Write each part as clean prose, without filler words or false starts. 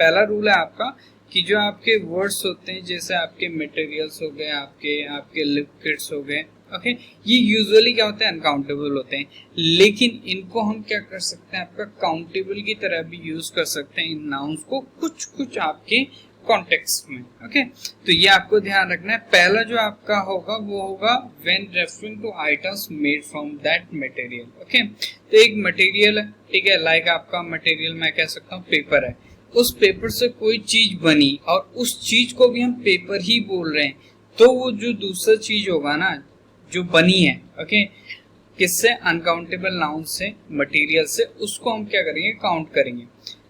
पहला रूल है आपका कि जो आपके वर्ड्स होते हैं जैसे आपके मटेरियल्स हो गए, आपके लिक्विड्स हो गए, ओके, ये यूजुअली क्या होते हैं, अनकाउंटेबल होते हैं, लेकिन इनको हम क्या कर सकते हैं, आपका काउंटेबल की तरह भी यूज कर सकते हैं इन नाउन्स को कुछ कुछ आपके कॉन्टेक्स्ट में। ओके, तो ये आपको ध्यान रखना है। पहला जो आपका होगा वो होगा when referring to items made from that material. Okay, तो एक मटेरियल है, ठीक है, लाइक आपका मटेरियल मैं कह सकता हूँ पेपर है, उस पेपर से कोई चीज बनी और उस चीज को भी हम पेपर ही बोल रहे हैं, तो वो जो दूसरा चीज होगा ना जो बनी है, ओके, किससे, अनकाउंटेबल नाउन से, मटेरियल से, उसको हम क्या करेंगे, काउंट करेंगे।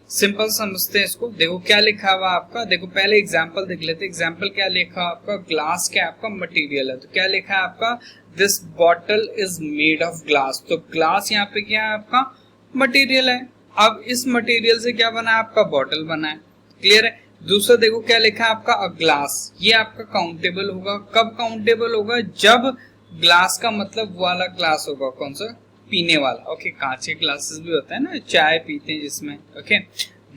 सिंपल समझते हैं इसको। देखो क्या लिखा हुआ आपका, देखो पहले एग्जांपल देख लेते हैं। एग्जांपल क्या लिखा आपका, ग्लास क्या आपका मटेरियल है, तो क्या लिखा है आपका, this bottle is made of glass, तो ग्लास यहाँ पे क्या है आपका मटेरियल है। अब इस मटेरियल से क्या बना है, आपका बॉटल बना है, क्लियर है। दूसरा देखो क्या लिखा है आपका, अ ग्लास, ये आपका काउंटेबल होगा। कब काउंटेबल होगा, जब ग्लास का मतलब वो वाला ग्लास होगा, कौन सा, पीने वाला। ओके, कांच के ग्लासेस भी होता है ना, चाय पीते हैं जिसमें, ओके,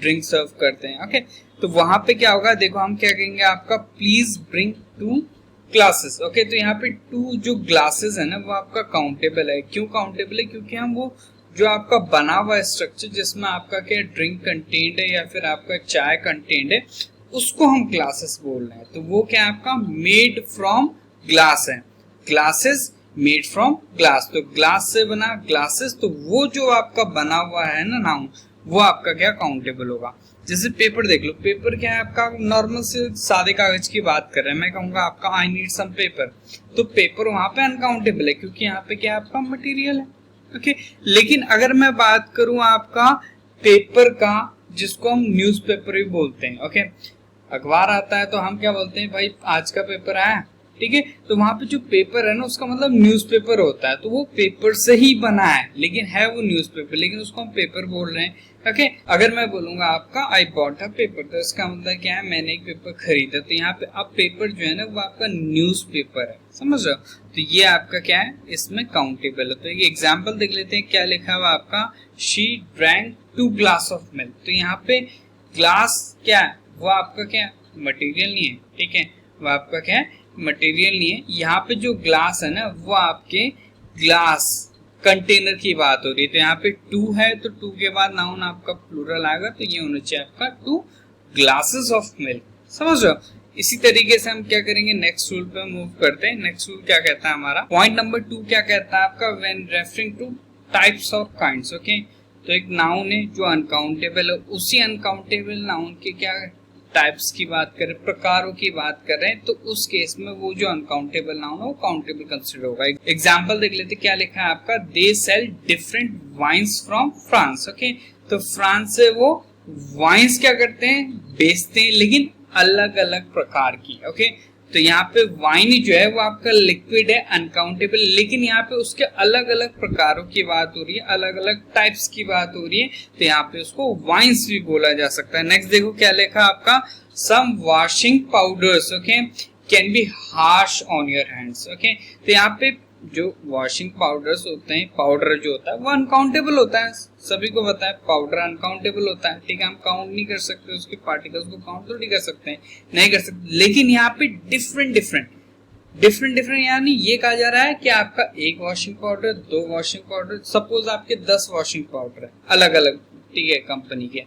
ड्रिंक सर्व करते हैं। ओके, तो वहां पे क्या होगा, देखो हम क्या कहेंगे, आपका प्लीज ब्रिंग 2 ग्लासेस। ओके, तो यहाँ पे 2 जो ग्लासेस है ना वो आपका काउंटेबल है। क्यों काउंटेबल है, क्योंकि हम वो जो आपका बना हुआ स्ट्रक्चर जिसमें आपका क्या ड्रिंक कंटेंट है या फिर आपका चाय कंटेंट है, उसको हम ग्लासेस बोल रहे हैं, तो वो क्या आपका मेड फ्रॉम ग्लास है, ग्लासेस मेड फ्रॉम ग्लास, तो ग्लास से बना ग्लासेस, तो वो जो आपका बना हुआ है ना नाउन, वो आपका क्या काउंटेबल होगा। जैसे पेपर देख लो, पेपर क्या है आपका नॉर्मल से सादे कागज की बात कर रहे हैं, मैं कहूंगा आपका आई नीड सम पेपर, तो पेपर वहां पे अनकाउंटेबल है क्योंकि यहाँ पे क्या आपका मटेरियल है। ओके, लेकिन अगर मैं बात करूं आपका पेपर का, जिसको हम न्यूज़पेपर भी बोलते हैं, ओके, अखबार आता है तो हम क्या बोलते हैं, भाई आज का पेपर आया, ठीक है, तो वहां पे जो पेपर है ना उसका मतलब न्यूज़पेपर होता है, तो वो पेपर से ही बना है लेकिन है वो न्यूज़पेपर, लेकिन उसको हम पेपर बोल रहे हैं। ओके, अगर मैं बोलूंगा आपका आई बॉट अ पेपर, तो इसका मतलब क्या है, मैंने एक पेपर खरीदा, तो यहाँ पे अब पेपर जो है ना वो आपका न्यूज़पेपर है, समझ रहे हो, तो ये आपका क्या है, इसमें काउंटेबल है। तो एक एग्जाम्पल देख लेते हैं, क्या लिखा हुआ आपका, she drank 2 glass of milk, तो यहाँ पे ग्लास क्या है, वो आपका क्या मटेरियल नहीं है, ठीक है, वो आपका क्या है मटेरियल नहीं है। यहाँ पे जो ग्लास है ना वो आपके ग्लास कंटेनर की बात हो रही है, तो यहाँ पे 2 है तो 2 के बाद नाउन आपका प्लूरल आएगा, तो ये होना चाहिए आपका 2 ग्लासेस ऑफ मिल्क, समझ रहे हो। इसी तरीके से हम क्या करेंगे, नेक्स्ट रूल पे मूव करते हैं। नेक्स्ट रूल क्या कहता है हमारा, पॉइंट नंबर 2 क्या कहता है आपका, when referring two types of kinds. Okay, तो एक नाउन है जो अनकाउंटेबल है, उसी अनकाउंटेबल नाउन के क्या टाइप्स की बात करें, प्रकारों की बात कर रहे हैं, तो उस केस में वो जो अनकाउंटेबल नाउन है वो काउंटेबल कंसिडर होगा। एग्जांपल देख लेते, क्या लिखा है आपका, they sell different wines from France. Okay, तो फ्रांस से वो वाइन्स क्या करते हैं, बेचते हैं, लेकिन अलग अलग प्रकार की। ओके, तो यहाँ पे वाइन जो है वो आपका लिक्विड है, अनकाउंटेबल, लेकिन यहाँ पे उसके अलग अलग प्रकारों की बात हो रही है, अलग अलग टाइप्स की बात हो रही है, तो यहाँ पे उसको वाइन्स भी बोला जा सकता है। नेक्स्ट देखो क्या लिखा आपका, some washing powders okay can be harsh on your hands. Okay, तो यहाँ पे जो वॉशिंग पाउडर्स होते हैं, पाउडर जो होता है वो अनकाउंटेबल होता है, सभी को पता है पाउडर अनकाउंटेबल होता है, ठीक है, हम काउंट नहीं कर सकते उसके पार्टिकल्स को, काउंट तो नहीं कर सकते हैं, नहीं कर सकते, लेकिन यहाँ पे डिफरेंट डिफरेंट यानी ये कहा जा रहा है कि आपका एक washing powder, 2 washing powder, suppose आपके 10 वॉशिंग पाउडर है अलग अलग, ठीक है, कंपनी के,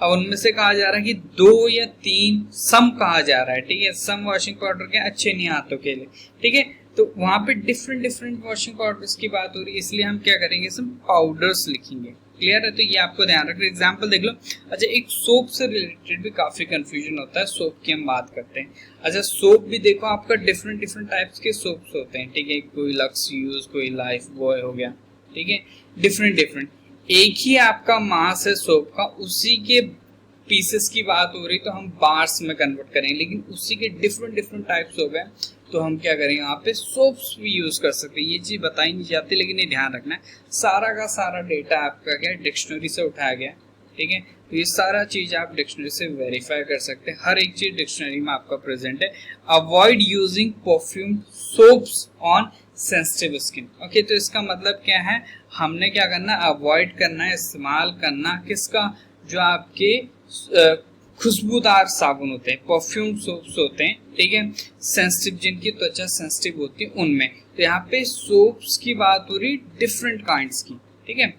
अब उनमें से कहा जा रहा है कि 2 या 3 सम कहा जा रहा है, ठीक है, सम वॉशिंग पाउडर के अच्छे नहीं हाथों के लिए, ठीक है, तो वहां पे डिफरेंट वॉशिंग पाउडर्स की बात हो रही है, इसलिए हम क्या करेंगे, सब पाउडर्स लिखेंगे, क्लियर है, तो ये आपको ध्यान रखना। एग्जांपल देख लो, अच्छा एक सोप से रिलेटेड भी काफी कंफ्यूजन होता है, सोप की हम बात करते हैं। अच्छा सोप भी देखो आपका डिफरेंट टाइप्स के सोप्स होते हैं, ठीक है, कोई लक्स यूज, कोई लाइफ बॉय हो गया, ठीक है, डिफरेंट एक ही आपका मास है सोप का, उसी के पीसेस की बात हो रही तो हम बार्स में कन्वर्ट करेंगे, लेकिन उसी के डिफरेंट टाइप्स हो गए तो हम क्या करेंगे, यहाँ पे सोप्स भी यूज कर सकते हैं। ये चीज बताई नहीं जाती, लेकिन ये ध्यान रखना है, सारा का सारा डेटा आपका क्या डिक्शनरी से उठाया गया, ठीक है, तो ये सारा चीज आप डिक्शनरी से वेरीफाई कर सकते हैं, हर एक चीज डिक्शनरी में आपका प्रेजेंट है। Avoid using perfume soaps on sensitive skin. Okay, तो इसका मतलब क्या है, हमने क्या करना है, अवॉइड करना है, इस्तेमाल करना किसका, जो आपके खुशबूदार साबुन होते हैं, परफ्यूम सोप्स होते हैं, ठीक है, सेंसिटिव, जिनकी त्वचा सेंसिटिव होती है उनमें। तो यहाँ पे सोप्स की बात हो रही डिफरेंट काइंड्स की, ठीक है,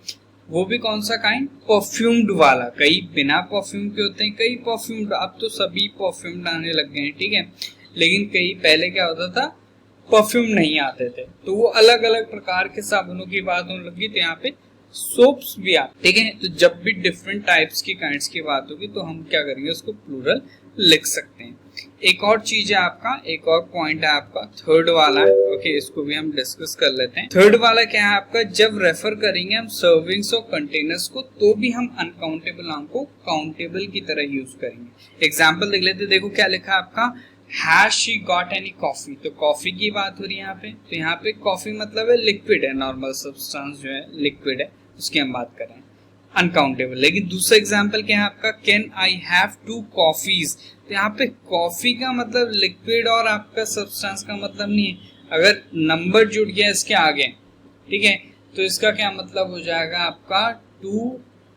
वो भी कौन सा काइंड, परफ्यूम्ड वाला। कई बिना परफ्यूम के होते हैं, कई परफ्यूम्ड, अब तो सभी परफ्यूम्ड आने लग गए हैं, ठीक है, लेकिन कई पहले क्या होता था, परफ्यूम नहीं आते थे, तो वो अलग अलग प्रकार के साबुनों की बात होने लगी। तो यहाँ पे सोप्स भी आते, ठीक है। तो जब भी डिफरेंट टाइप्स की काइंड्स की बात होगी तो हम क्या करेंगे, उसको प्लूरल लिख सकते हैं। एक और चीज है आपका, एक और पॉइंट है आपका, थर्ड वाला है, ओके, इसको भी हम डिस्कस कर लेते हैं। थर्ड वाला क्या है आपका, जब रेफर करेंगे हम सर्विंग्स और कंटेनर्स को, तो भी हम अनकाउंटेबल नाउन को काउंटेबल की तरह यूज करेंगे। एग्जाम्पल देख लेते, देखो क्या लिखा है आपका, has she got any coffee, तो कॉफी की बात हो रही है यहाँ पे। तो यहाँ पे कॉफी मतलब है लिक्विड है, नॉर्मल सब्सटेंस जो है लिक्विड है, उसकी हम बात कर रहे हैं, अनकाउंटेबल। लेकिन दूसरा एग्जांपल क्या है आपका, कैन आई हैव 2 कॉफीज, तो यहाँ पे कॉफी का मतलब लिक्विड और आपका सब्सटेंस का मतलब नहीं है। अगर नंबर जुड़ गया इसके आगे, ठीक है, तो इसका क्या मतलब हो जाएगा आपका 2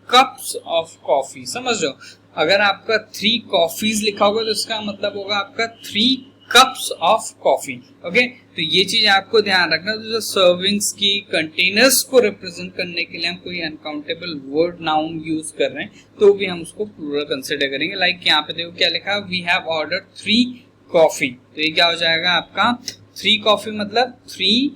कप्स ऑफ कॉफी, समझ लो। अगर आपका 3 कॉफीज लिखा होगा तो इसका मतलब होगा आपका 3 कप्स ऑफ कॉफी, ओके। तो ये चीज आपको ध्यान रखना, जो सर्विंग्स की, कंटेनर्स को रिप्रेजेंट करने के लिए हम कोई अनकाउंटेबल वर्ड नाउन यूज कर रहे हैं तो भी हम उसको प्लूरल कंसिडर करेंगे। लाइक यहाँ पे देखो क्या लिखा, वी हैव ऑर्डर्ड 3 कॉफी, तो ये क्या हो जाएगा आपका 3 कॉफी मतलब 3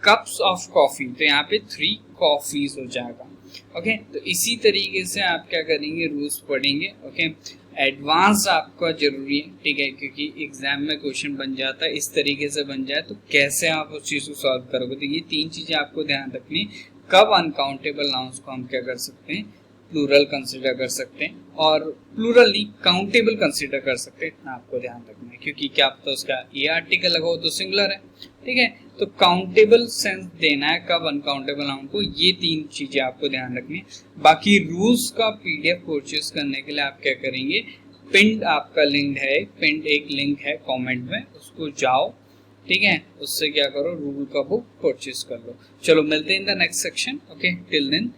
कप्स ऑफ कॉफी, तो यहाँ पे 3 कॉफीज हो जाएगा, ओके। तो इसी तरीके से आप क्या करेंगे, रूल्स पढ़ेंगे, ओके। एडवांस आपका जरूरी है, ठीक है, क्योंकि एग्जाम में क्वेश्चन बन जाता है, इस तरीके से बन जाए तो कैसे आप उस चीज को सॉल्व करोगे। तो ये 3 चीजें आपको ध्यान रखनी, कब अनकाउंटेबल नाउन्स को हम क्या कर सकते हैं, प्लूरल कंसिडर कर सकते हैं, और प्लूरल नहीं काउंटेबल कंसिडर कर सकते हैं, इतना आपको ध्यान रखना है, क्योंकि क्या आपका उसका ये आर्टिकल लगा हो तो सिंगुलर है, ठीक है। तो काउंटेबल सेंस देना है कब अनकाउंटेबल नाउन को, ये 3 चीजें आपको ध्यान रखनी है। बाकी रूल्स का पीडीएफ परचेज करने के लिए आप क्या करेंगे, पिंड आपका लिंक है, पिंड एक लिंक है कमेंट में, उसको जाओ, ठीक है, उससे क्या करो, रूल का बुक परचेज कर लो। चलो मिलते हैं in the next section, okay, till then